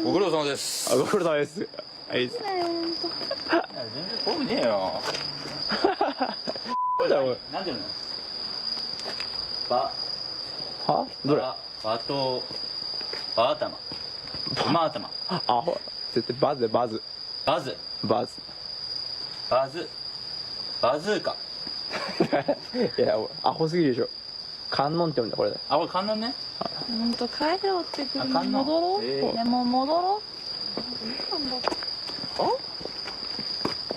ご苦労様です。ご苦労様です。はい。いや、全然興味ねえよ。なんていうの？は？どれ？バ頭。馬頭。あ、ほら。絶対バズ。バズーカ。いや、アホすぎるでしょ。観音って読んだこれだ。あ、これ観音ね。ほんと帰ろうってくる。戻ろう。でも戻ろ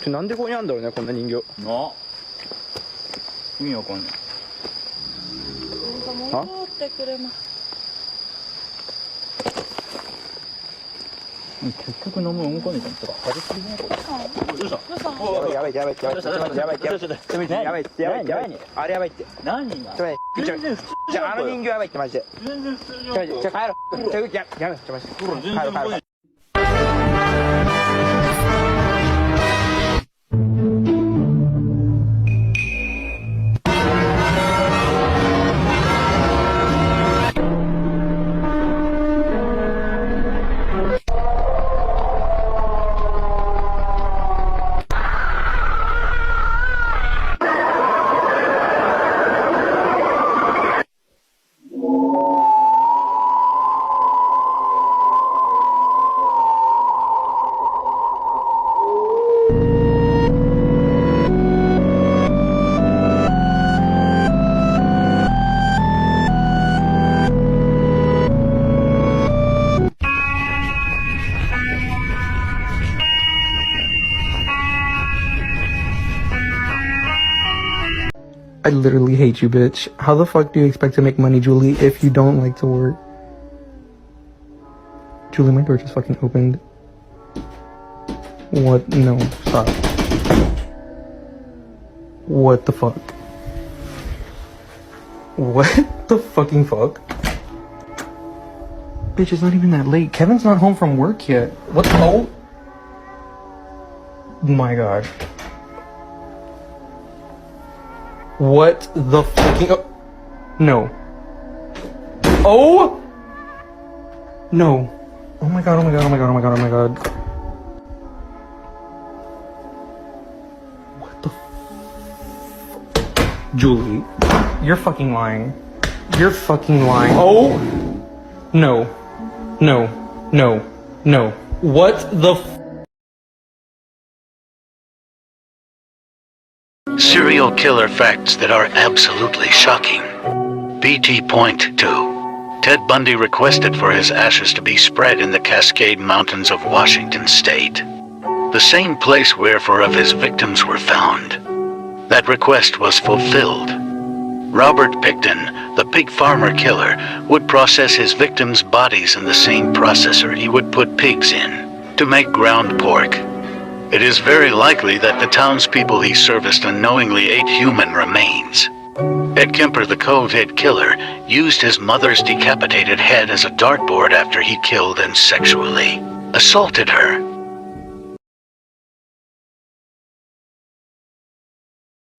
う。なんでここにあるんだろうね、こんな人形。意味わかんない。戻ろうってくるな。結局飲むうんこねえとか派手すぎないこれ。どうした？やばい。あれやばいって。何が？全然普通じゃあの人形やばいってマジで。全然普通じゃん。じゃあ帰ろう。やめマジで。全然来ない。I literally hate you, bitch. How the fuck do you expect to make money, Julie, if you don't like to work? Julie, my door just fucking opened. What? No, stop. What the fuck? What the fucking fuck? Bitch, it's not even that late. Kevin's not home from work yet. What the hell? My god. What the fucking... Oh. No. Oh! No. Oh my god. What the Julie, you're fucking lying. You're fucking lying. Oh! No. What the Serial killer facts that are absolutely shocking. BT.2. Ted Bundy requested for his ashes to be spread in the Cascade Mountains of Washington State, the same place where 4 of his victims were found. That request was fulfilled. Robert Picton, the pig farmer killer, would process his victims' bodies in the same processor he would put pigs in to make ground pork. It is very likely that the townspeople he serviced unknowingly ate human remains. Ed Kemper, the cold-head killer, used his mother's decapitated head as a dartboard after he killed and sexually assaulted her.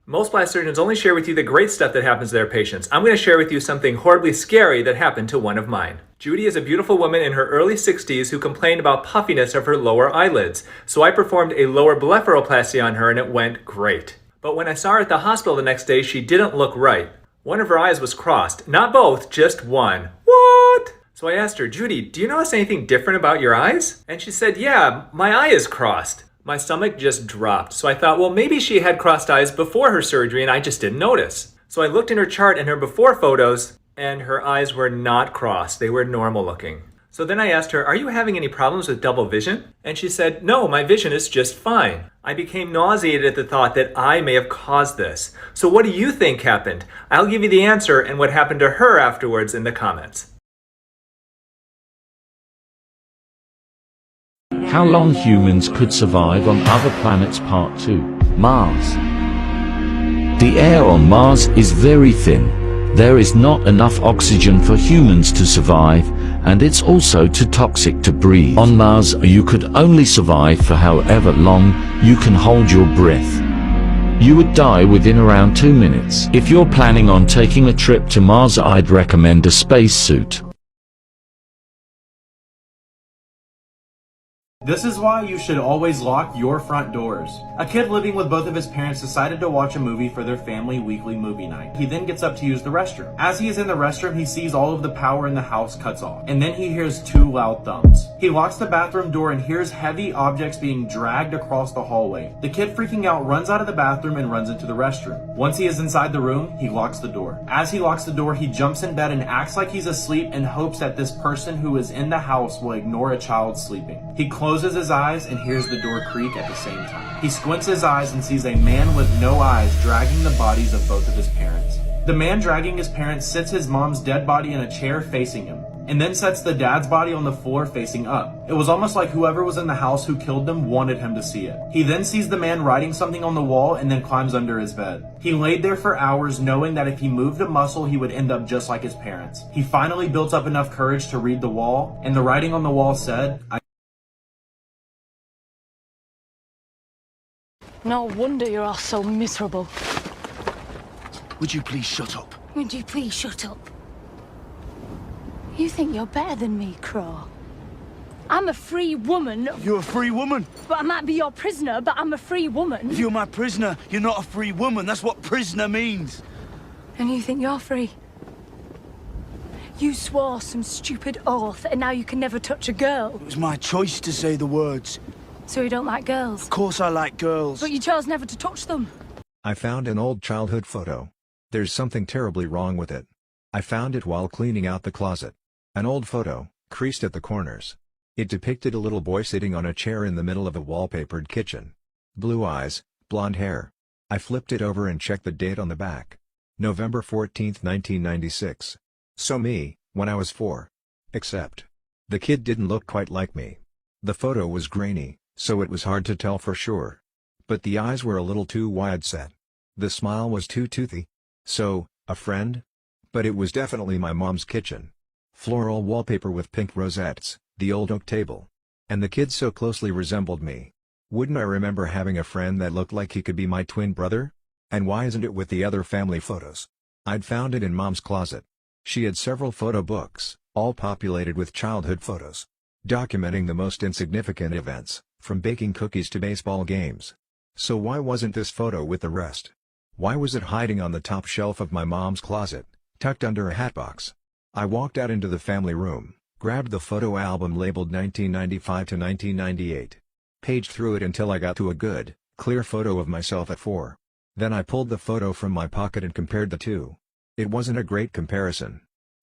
Most plastic surgeons only share with you the great stuff that happens to their patients. I'm going to share with you something horribly scary that happened to one of mine. Judy is a beautiful woman in her early 60s who complained about puffiness of her lower eyelids. So I performed a lower blepharoplasty on her and it went great. But when I saw her at the hospital the next day, she didn't look right. One of her eyes was crossed. Not both, just one. What? So I asked her, Judy, do you notice anything different about your eyes? And she said, yeah, my eye is crossed. My stomach just dropped. So I thought, well, maybe she had crossed eyes before her surgery and I just didn't notice. So I looked in her chart and her before photos and her eyes were not crossed. They were normal looking. So then I asked her, are you having any problems with double vision? And she said, no, my vision is just fine. I became nauseated at the thought that I may have caused this. So what do you think happened? I'll give you the answer and what happened to her afterwards in the comments. How long humans could survive on other planets Part 2. Mars. The air on Mars is very thin. There is not enough oxygen for humans to survive, and it's also too toxic to breathe. On Mars, you could only survive for however long you can hold your breath. You would die within around 2 minutes. If you're planning on taking a trip to Mars, I'd recommend a spacesuit. This is why you should always lock your front doors. A kid living with both of his parents decided to watch a movie for their family weekly movie night. He then gets up to use the restroom. As he is in the restroom, he sees all of the power in the house cuts off, and then he hears 2 loud thumps. He locks the bathroom door and hears heavy objects being dragged across the hallway. The kid, freaking out, runs out of the bathroom and runs into the restroom. Once he is inside the room, he locks the door. As he locks the door, he jumps in bed and acts like he's asleep and hopes that this person who is in the house will ignore a child sleeping. He closes his eyes and hears the door creak at the same time. He squints his eyes and sees a man with no eyes dragging the bodies of both of his parents. The man dragging his parents sits his mom's dead body in a chair facing him, and then sets the dad's body on the floor facing up. It was almost like whoever was in the house who killed them wanted him to see it. He then sees the man writing something on the wall and then climbs under his bed. He laid there for hours knowing that if he moved a muscle he would end up just like his parents. He finally built up enough courage to read the wall, and the writing on the wall said, No wonder you're all so miserable. Would you please shut up? Would you please shut up? You think you're better than me, Crow. I'm a free woman. You're a free woman. But I might be your prisoner, but I'm a free woman. If you're my prisoner, you're not a free woman. That's what prisoner means. And you think you're free? You swore some stupid oath, and now you can never touch a girl. It was my choice to say the words. So you don't like girls? Of course I like girls. But you chose never to touch them. I found an old childhood photo. There's something terribly wrong with it. I found it while cleaning out the closet. An old photo, creased at the corners. It depicted a little boy sitting on a chair in the middle of a wallpapered kitchen. Blue eyes, blonde hair. I flipped it over and checked the date on the back. November 14, 1996. So me, when I was 4. Except, the kid didn't look quite like me. The photo was grainy, so it was hard to tell for sure. But the eyes were a little too wide set. The smile was too toothy. So, a friend? But it was definitely my mom's kitchen. Floral wallpaper with pink rosettes, the old oak table. And the kid so closely resembled me. Wouldn't I remember having a friend that looked like he could be my twin brother? And why isn't it with the other family photos? I'd found it in Mom's closet. She had several photo books, all populated with childhood photos, documenting the most insignificant events, from baking cookies to baseball games. So why wasn't this photo with the rest? Why was it hiding on the top shelf of my mom's closet, tucked under a hatbox? I walked out into the family room, grabbed the photo album labeled 1995 to 1998. Paged through it until I got to a good, clear photo of myself at 4. Then I pulled the photo from my pocket and compared the two. It wasn't a great comparison.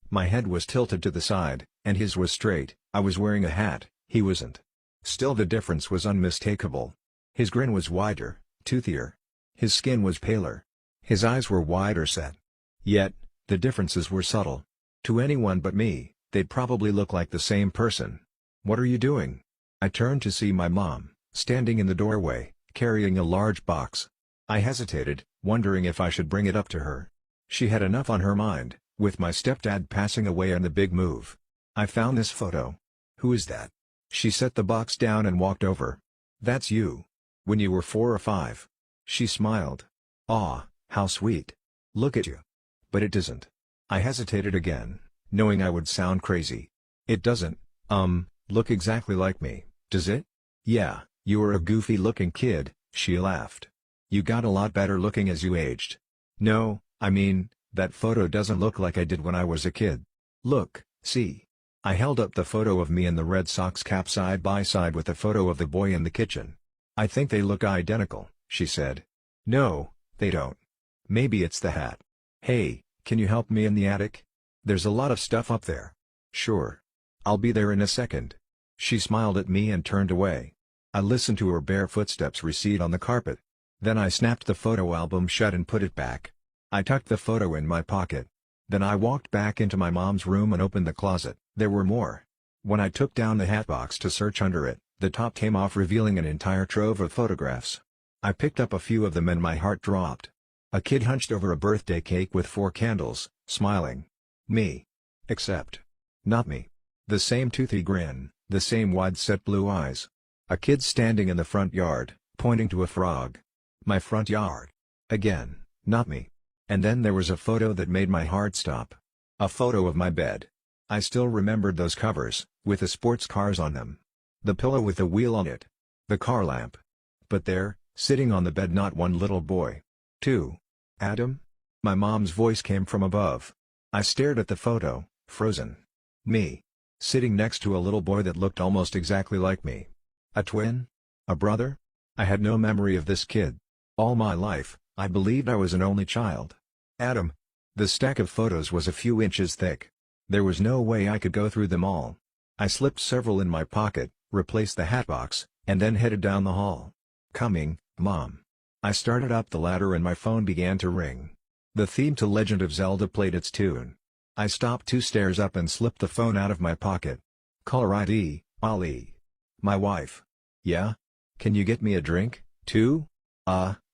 My head was tilted to the side, and his was straight. I was wearing a hat, he wasn't. Still, the difference was unmistakable. His grin was wider, toothier. His skin was paler. His eyes were wider set. Yet, the differences were subtle. To anyone but me, they'd probably look like the same person. "What are you doing?" I turned to see my mom, standing in the doorway, carrying a large box. I hesitated, wondering if I should bring it up to her. She had enough on her mind, with my stepdad passing away and the big move. "I found this photo." "Who is that?" She set the box down and walked over. "That's you. When you were 4 or 5. She smiled. "Aw, how sweet. Look at you." "But it doesn't." I hesitated again, knowing I would sound crazy. "It doesn't, look exactly like me, does it?" "Yeah, you were a goofy-looking kid," she laughed. "You got a lot better looking as you aged." "No, I mean, that photo doesn't look like I did when I was a kid. Look, see." I held up the photo of me in the Red Sox cap side by side with the photo of the boy in the kitchen. "I think they look identical," she said. "No, they don't. Maybe it's the hat. Hey, can you help me in the attic? There's a lot of stuff up there." "Sure. I'll be there in a second." She smiled at me and turned away. I listened to her bare footsteps recede on the carpet. Then I snapped the photo album shut and put it back. I tucked the photo in my pocket. Then I walked back into my mom's room and opened the closet. There were more. When I took down the hatbox to search under it, the top came off revealing an entire trove of photographs. I picked up a few of them and my heart dropped. A kid hunched over a birthday cake with 4 candles, smiling. Me. Except. Not me. The same toothy grin, the same wide-set blue eyes. A kid standing in the front yard, pointing to a frog. My front yard. Again, not me. And then there was a photo that made my heart stop. A photo of my bed. I still remembered those covers, with the sports cars on them. The pillow with the wheel on it. The car lamp. But there, sitting on the bed, not one little boy. 2. Adam? My mom's voice came from above. I stared at the photo, frozen. Me. Sitting next to a little boy that looked almost exactly like me. A twin? A brother? I had no memory of this kid. All my life, I believed I was an only child. Adam. The stack of photos was a few inches thick. There was no way I could go through them all. I slipped several in my pocket, replaced the hatbox, and then headed down the hall. Coming, Mom. I started up the ladder and my phone began to ring. The theme to Legend of Zelda played its tune. I stopped 2 stairs up and slipped the phone out of my pocket. Caller ID, Ali. My wife. Yeah? Can you get me a drink, too?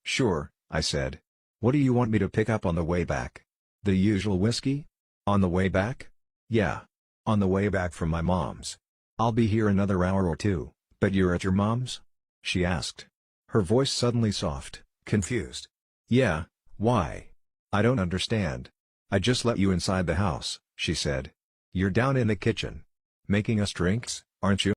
Sure, I said. What do you want me to pick up on the way back? The usual whiskey? On the way back? Yeah. On the way back from my mom's. I'll be here another hour or 2, but you're at your mom's? She asked. Her voice suddenly soft, confused. Yeah, why? I don't understand. I just let you inside the house, she said. You're down in the kitchen. Making us drinks, aren't you?